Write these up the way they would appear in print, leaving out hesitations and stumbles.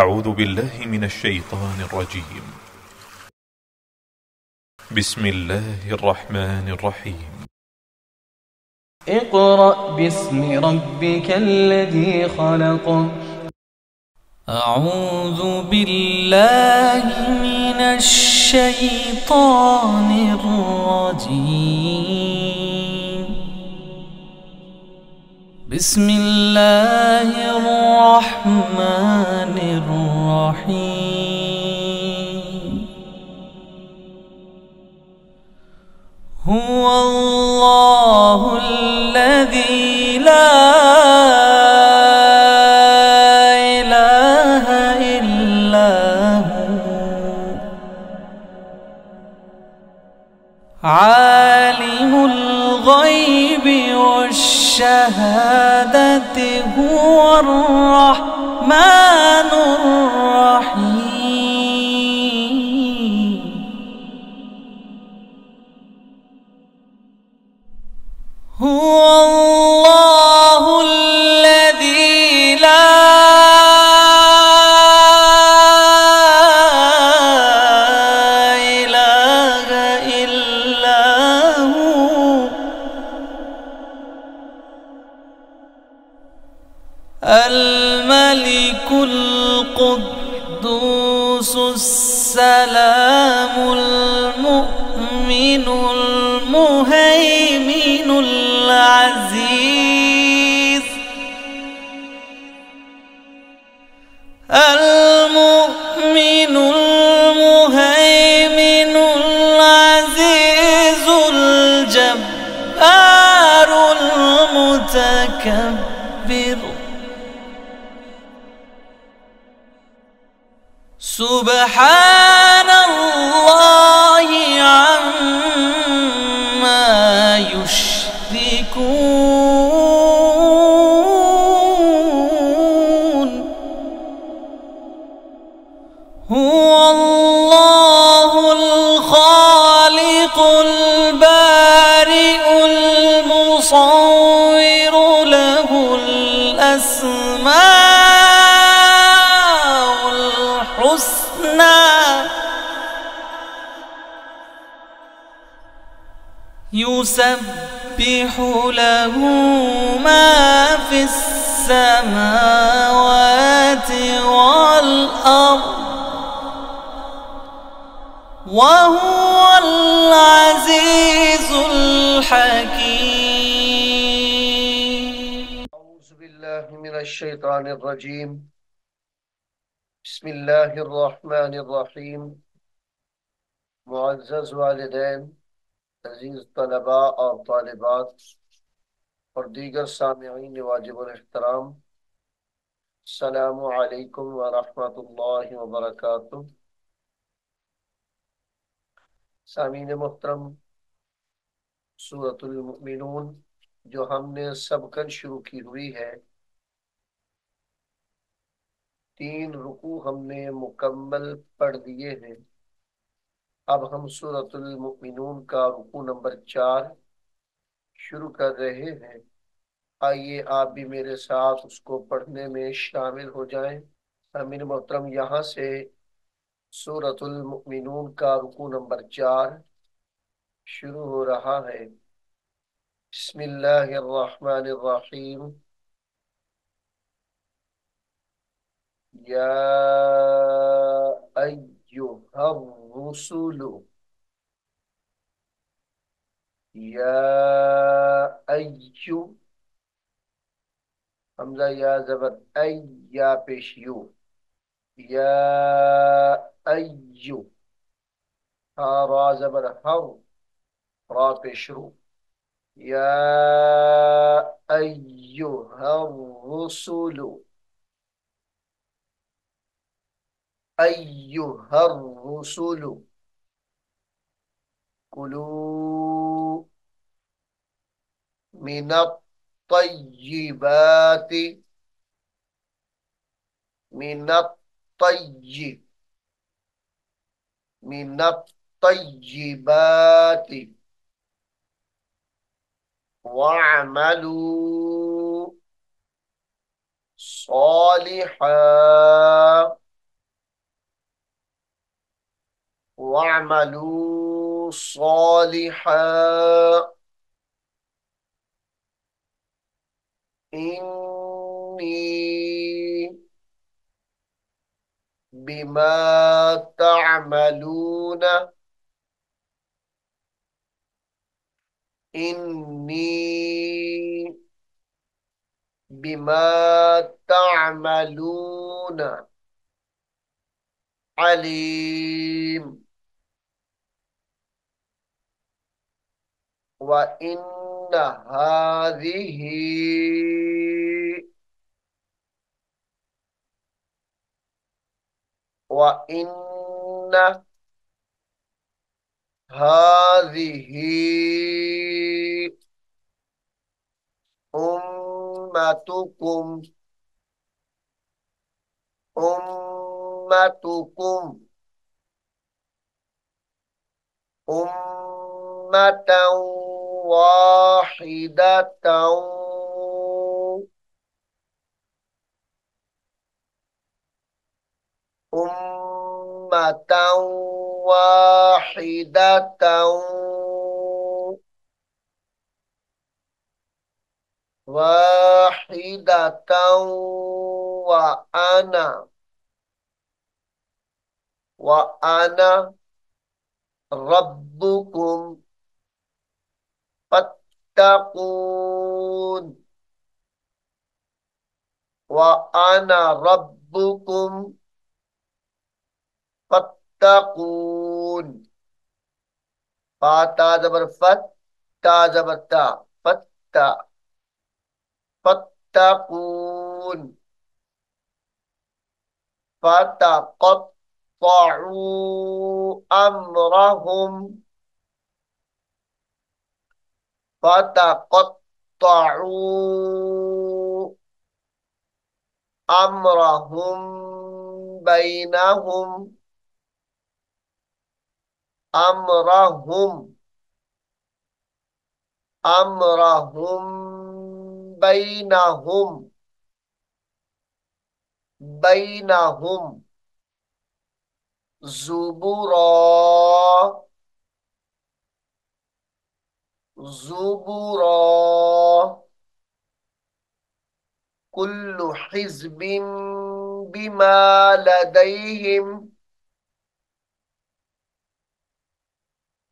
أعوذ بالله من الشيطان الرجيم. بسم الله الرحمن الرحيم. اقرأ باسم ربك الذي خلق. أعوذ بالله من الشيطان الرجيم. بسم الله الرحمن الرحيم. هو الله الذي لا إله إلا هو عالم الغيب والشهادة هو الرحمن الرحيم. هو الله الذي لا إله إلا هو الملك القدوس السلام المؤمن المهيمن العزيز المؤمن المهيمن العزيز الجبار المتكبر. سبحان الله عما يشركون. هو الله الخالق البارئ المصور له الأسماء الحسنى يسبح له ما في السماوات والأرض وهو العزيز الحكيم. أعوذ بالله من الشيطان الرجيم. بسم الله الرحمن الرحيم. मुअज़्ज़ज़ वालिदैन, अजीज तलबा और तालिबात और दीगर सामिईन वाजिबुल एहतराम, अस्सलामु अलैकुम व रहमतुल्लाहि व बरकातुहू। सामीन मुहतरम, सूरतुल मुमिनून जो हमने सबकन शुरू की हुई है, 3 रुकू हमने मुकम्मल पढ़ दिए हैं। अब हम सूरतुल मुमिनून का रुकू नंबर 4 शुरू कर रहे हैं। आइए आप भी मेरे साथ उसको पढ़ने में शामिल हो जाएं। आमीन मोहतरम, यहाँ से सूरतुल मुमिनून का रुकू नंबर 4 शुरू हो रहा है। बिस्मिल्लाहिर्रहमानिर्रहीम। या अय्युहर रुसुलु, या अय्यु हमजा या जबर ऐ, या पेश यू, या अय्यु हा रा जबर हर, रा पेश रू, या अय्युहर रुसुलु, अय्युहर रुसुलु कुलू मिनत तय्यिबाति, मिनत तय्यिब, मिनत तय्यिबाति वअमलू सालिहा वामलू सालिहा इन्नी बिमा तअमलून इन्नी बिमा तअमलून अलीम व इन्न हादिही व इन्न हादिही उम्मतुकुम उम्मतुकुम उम्मतन वाहिदतन उम्मतन वाहिदतन वाहिदतन व अना व अना रब्बुकुम फत्तकून व अना रब्बुकुम फत्तकून फाता जबर फत ता जबर ता फत्ता फत्तकून فتقطعوا أمرهم فتقطعوا أمرهم بينهم أمرهم أمرهم بينهم بينهم زبرا زبرا كل حزب بما لديهم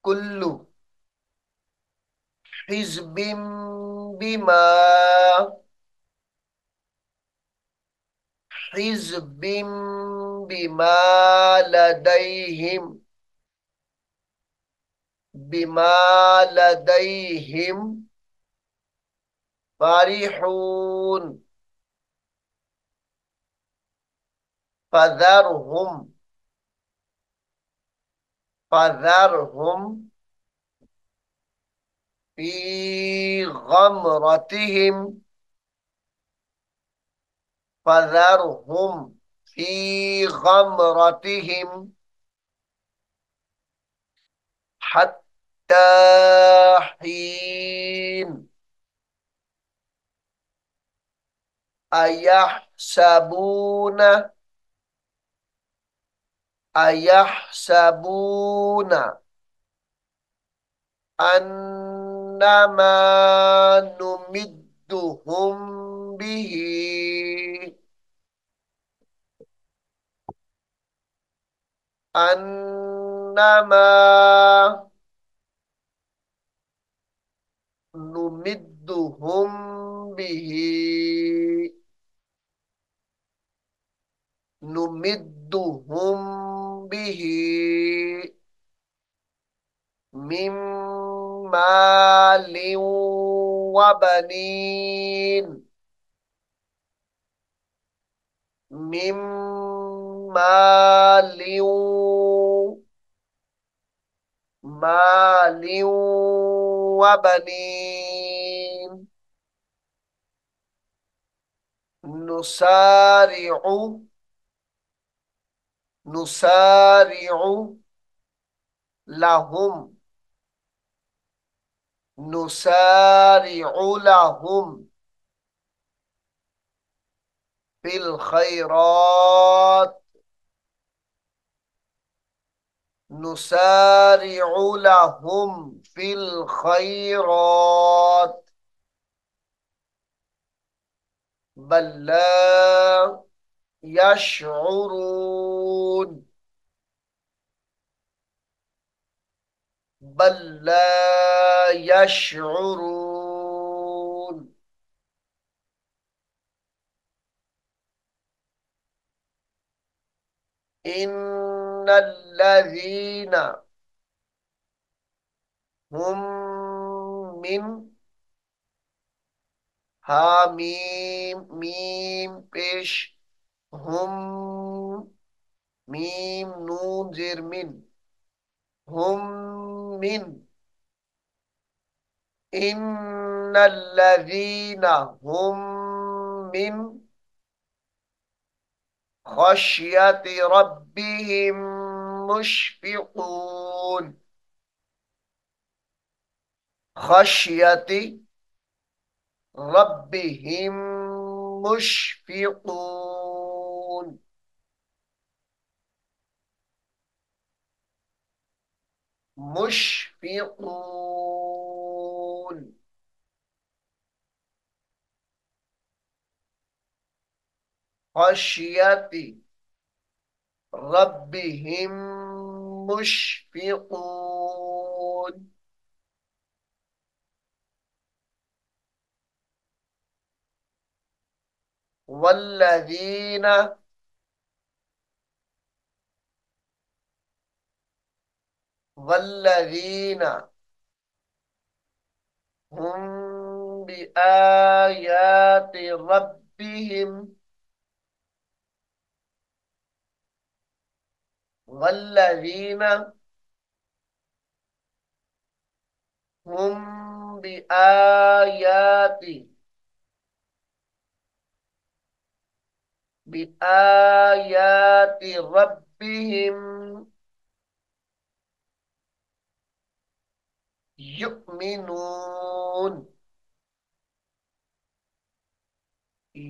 كل حزب بما حزب بما لديهم بما لديهم فرحون فذرهم فذرهم في غمرتهم فذرهم في غمرتهم حتى حين أيحسبون أيحسبون أنما نمدهم به أنما نمدهم به نمدهم به من مال وبنين من مال مال وبنين نسارع نسارع لهم نسارع لهم في الخيرات नुसारिउ लहुम फिल खैरात बल ला यशउरून बल ला यशउरून इन्नल्लज़ीना हुम मिन हामीम मीम पेश हुम मीम नून जेर मिन हुम मिन इन्नल्लज़ीना हुम मिन खश्यति रब्बिहिम मुश्फिकून खश्यति रब्बिहिम मुश्फिकून मुश्फिकून खश्यति रब्बिहिम मुश्फिकून वल्लज़ीना वल्लज़ीना हुम बिआयाति रब्बिहिम वल्लज़ीना हुम बिआयाति रब्बिहिम युमिनून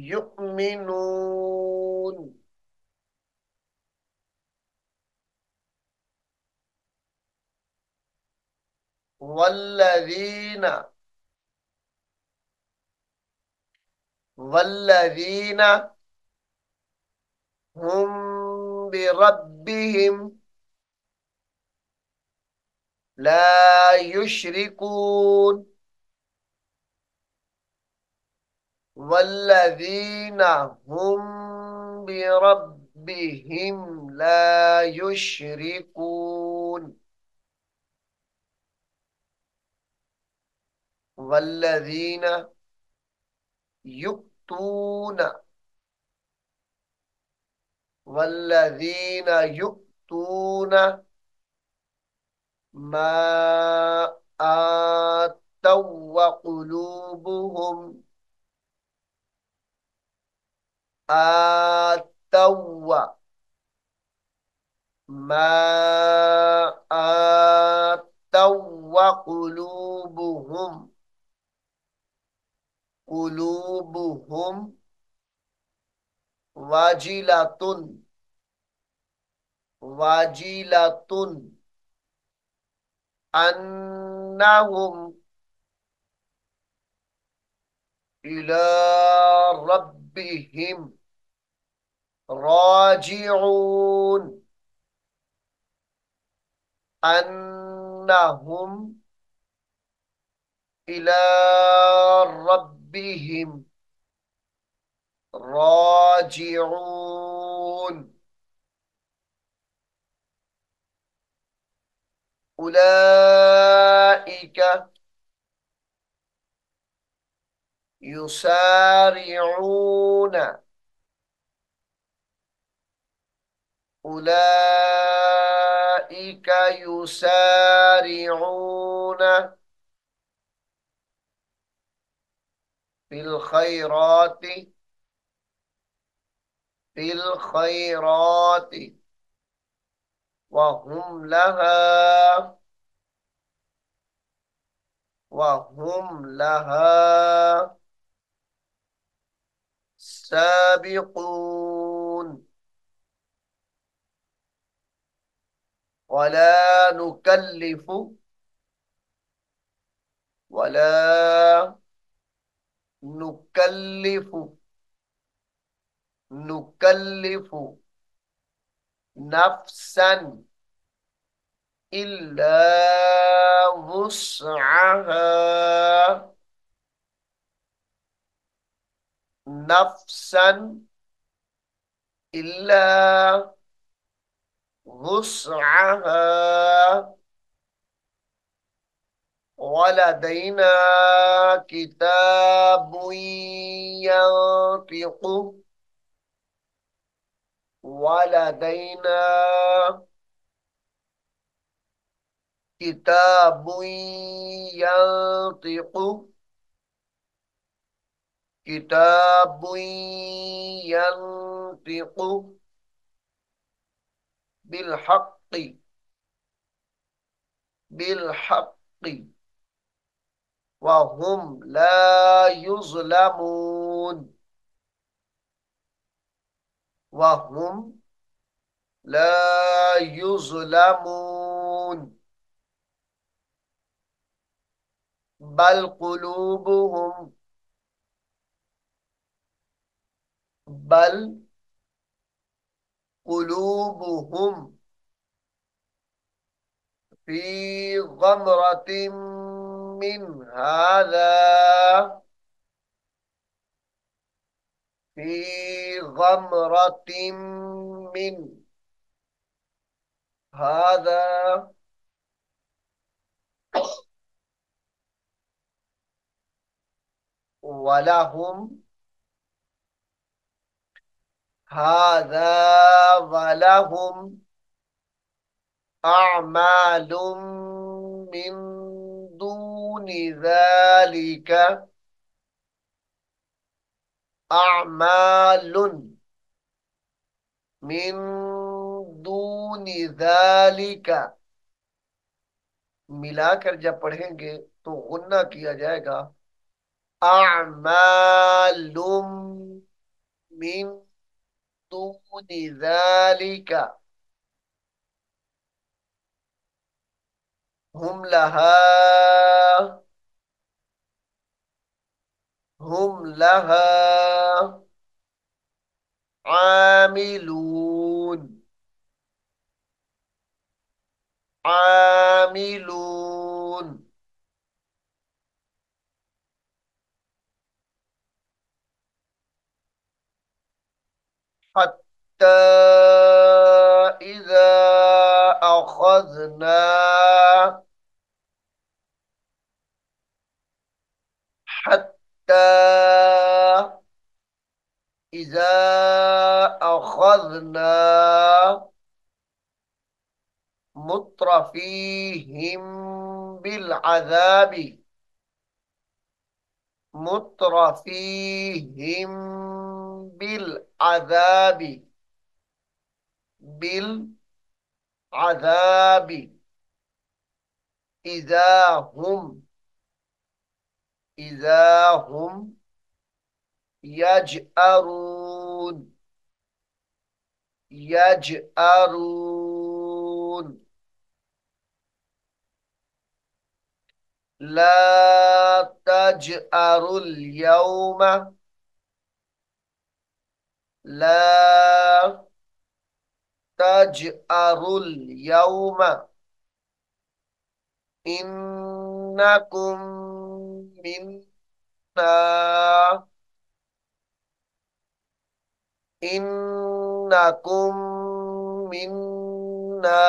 युमिनून वल्लज़ीना वल्लज़ीना हुम बिरब्बिहिम ला युश्रिकून वल्लज़ीना हुम बिरब्बिहिम ला युश्रिकून वल्लज़ीना युक्तून वल्लज़ीना युक्तून मा आतौ वक़ुलूबुहुम आतौ मा आतौ वक़ुलूबुहुम कुलूबुहुम वाजिलातुन वाजिलातुन अन्नहुम इला रब्बिहिम राजिऊन अन्नहुम इला रब्बिहिम राजिऊन उलाइका युसारिऊन उलाइका युसारिऊन फिल खैराति फिल खैराति वहुम लहा वहुम लहा साबिकून वला नुकल्लिफु, वला नुकल्लिफु, नुकल्लिफु नफ्सन इल्ला वुस्अहा, नफ्सन इल्ला वुस्अहा, वलदैना किताबुन यंतिकु, वलदैना किताबुन यंतिकु, किताबुन यंतिकु बिलहक्कि, बिलहक्कि वहुम ला युज़लमून, वहुम ला युज़लमून बल कुलूबुहुम, बल कुलूबुहुम फी गमरतिन मिन हादा, फी गमरतिन मिन हादा वलहुम हादा वलहुम अअमालुम मिन दूनि ज़ालिका, अअमालुन मिन दूनि ज़ालिका, मिलाकर जब पढ़ेंगे तो गुन्ना किया जाएगा। अअमालुम मिन दूनि ज़ालिका हुम लहा, हुम लहा आमिलून, आमिलून हत्ता इज़ा अखज़ना, हत्ता इज़ा अखज़ना मुत्रफीहिम बिलअज़ाबि, मुत्रफीहिम बिलअज़ाबि, बिलअज़ाबि इज़ा हुम, इज़ा हुम यजअरून, यजअरून ला तजअरुल यौम, ला तजअरुल यौम इन्नकुम मिन्ना, इन्नकुम मिन्ना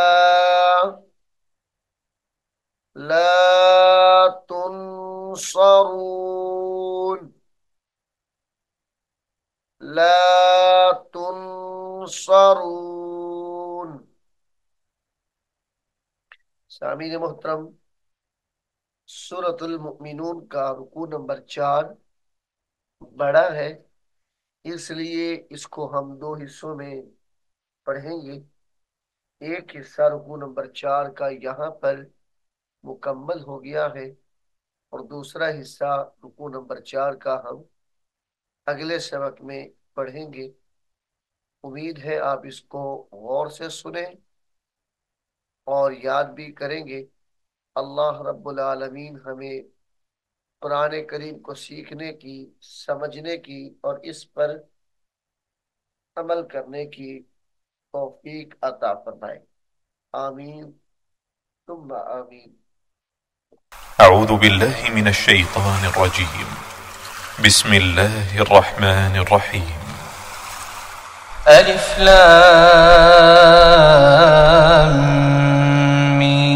ला तुनसरून, ला तुनसरून। सामीन मोहतरम, सूरतुल मुमिनून का रुकू नंबर 4 बड़ा है, इसलिए इसको हम दो हिस्सों में पढ़ेंगे। एक हिस्सा रुकू नंबर 4 का यहाँ पर मुकम्मल हो गया है और दूसरा हिस्सा रुकू नंबर 4 का हम अगले सबक में पढ़ेंगे। उम्मीद है आप इसको गौर से सुने और याद भी करेंगे। अल्लाह रब्बुल आलमीन हमें कुरान करीम को सीखने की, समझने की और इस पर अमल करने की तौफीक अता फरमाए। आमीन तुम आमीन। أعوذ بالله من الشيطان الرجيم. بسم الله الرحمن الرحيم. ألف لام ميم.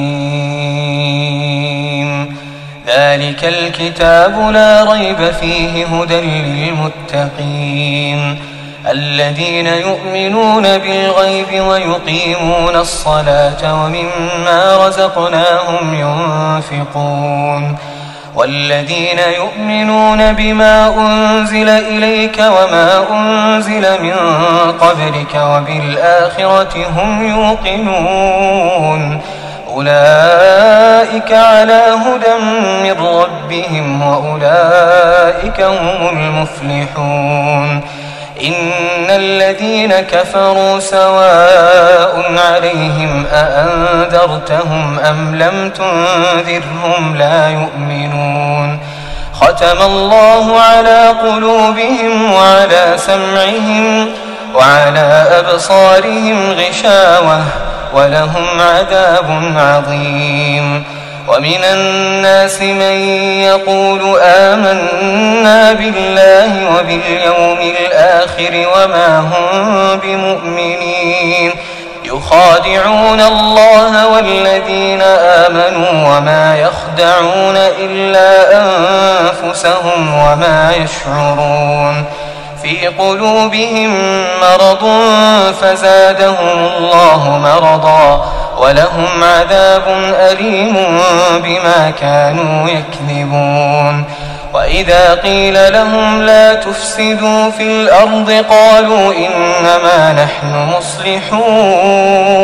ذلك الكتاب لا ريب فيه هدى للمتقين الذين يؤمنون بالغيب ويقيمون الصلاة ومما رزقناهم ينفقون والذين يؤمنون بما أنزل إليك وما أنزل من قبلك وبالآخرة هم يوقنون أولئك على هدى من ربهم وأولئك هم المفلحون إن الذين كفروا سواء عليهم أأنذرتهم أم لم تنذرهم لا يؤمنون ختم الله على قلوبهم وعلى سمعهم وعلى أبصارهم غشاوة ولهم عذاب عظيم ومن الناس من يقول آمنا بالله وباليوم الآخر وما هم بمؤمنين يخادعون الله والذين آمنوا وما يخدعون إلا أنفسهم وما يشعرون في قلوبهم مرض فزادهم الله مرضا ولهم عذاب أليم بما كانوا يكذبون وإذا قيل لهم لا تفسدوا في الأرض قالوا إنما نحن مصلحون